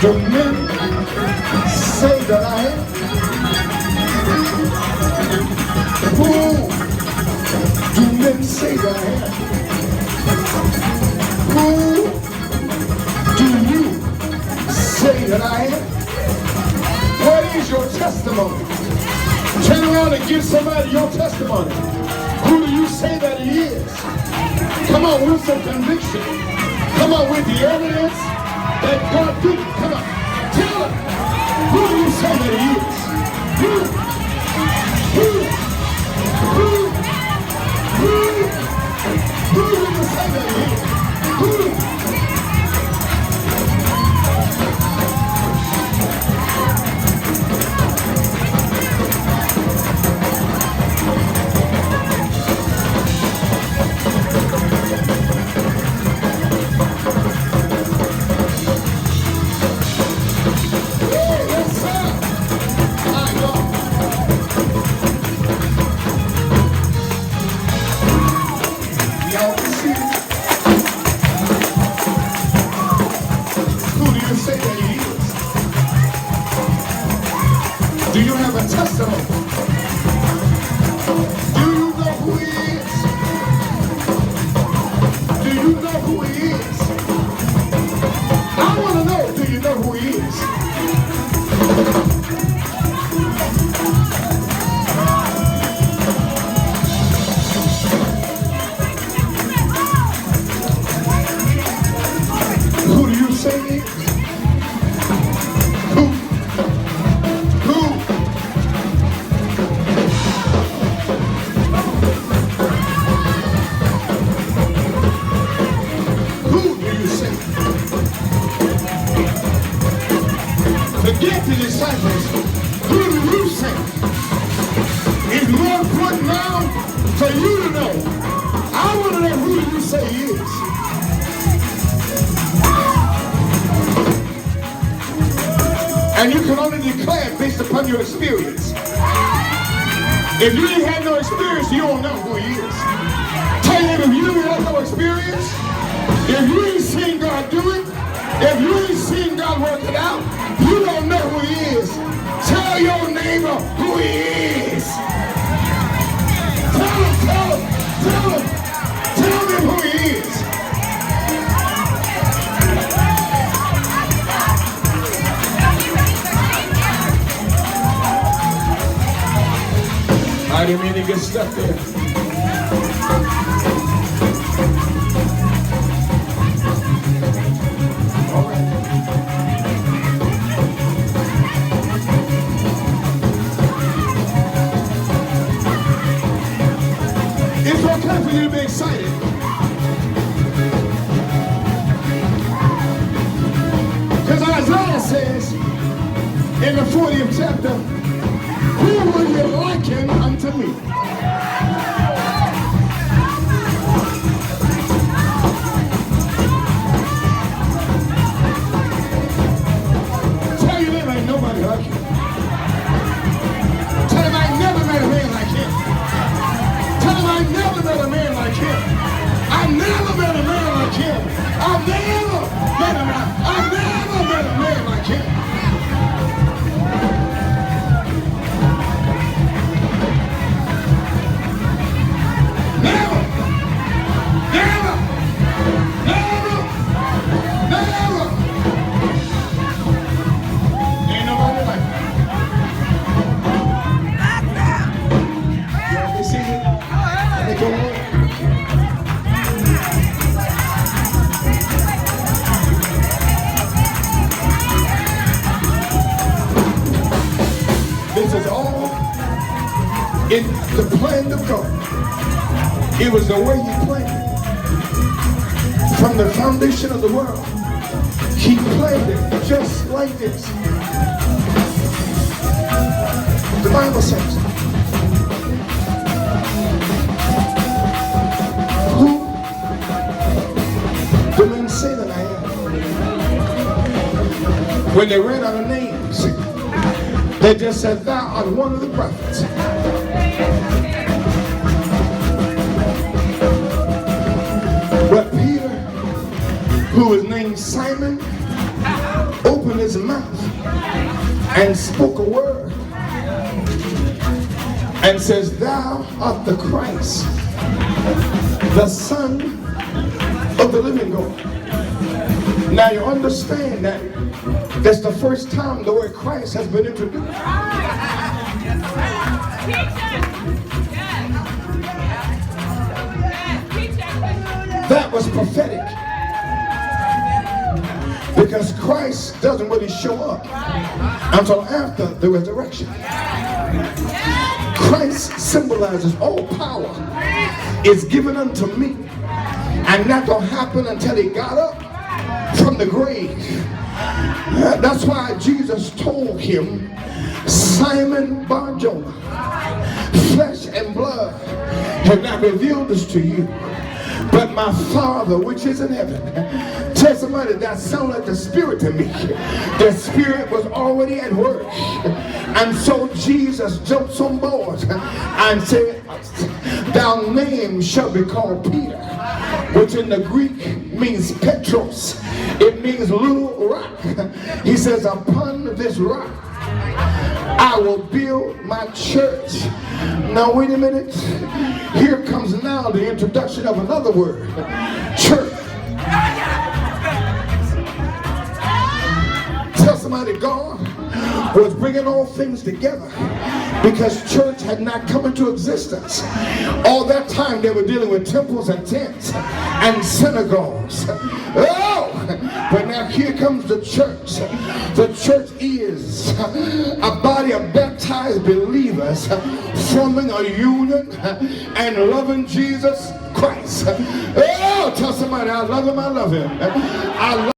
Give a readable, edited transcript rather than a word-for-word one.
Do men say that I am? Who do men say that I am? Who do you say that I am? What is your testimony? Turn around and give somebody your testimony. Who do you say that he is? Come on with some conviction. Come on with the evidence that God did. Come on. Tell him. Who do you say that he is? Who do you say that he is? Who? Do you have a testimony? Do you know who he is? Do you know who he is? I want to know, do you know who he is? Who do you say he is? Forget the disciples. Who do you say? It's more important now for you to know. I want to know who do you say he is. And you can only declare based upon your experience. If you ain't had no experience, you don't know who he is. Tell you, if you ain't had no experience, if you ain't seen God do it, if you ain't seen God work it out, you don't know who he is. Tell your neighbor who he is. Tell them who he is. I didn't mean to get stuck there. All right. It's okay for you to be excited. Because Isaiah says in the 40th chapter, who will you liken unto me? Tell you there ain't nobody like you. Tell him I ain't never met a man like him. Tell him I never met a man like him. I never met a man like him. I've never met a man like him. Never. Ain't nobody like him. You ever see it? Let me go on. This is all in the plan of God. It was the way he planned it. From the foundation of the world, he planned it just like this. The Bible says, who do men say that I am? When they read out the names, they just said, thou art one of the prophets. But Peter who is named Simon, opened his mouth and spoke a word and says, thou art the Christ, the Son of the living God. Now you understand that that's the first time the word Christ has been introduced. That was prophetic. Because Christ doesn't really show up until after the resurrection. Christ symbolizes all power is given unto me. And that don't happen until he got up from the grave. That's why Jesus told him, Simon Bar-Jonah, flesh and blood have not revealed this to you, but my Father which is in heaven. Tell somebody, that sounds like the Spirit to me. The Spirit was already at work. And so Jesus jumps on board and said, thy name shall be called Peter, which in the Greek means Petros. It means little rock. He says, upon this rock I will build my church. Now wait a minute. Here comes now the introduction of another word. Church. Tell somebody, God was bringing all things together because church had not come into existence. All that time they were dealing with temples and tents and synagogues. Oh, but now here comes the church. The church is a body of baptized believers forming a union and loving Jesus Christ. Oh, tell somebody, I love him, I love him. I love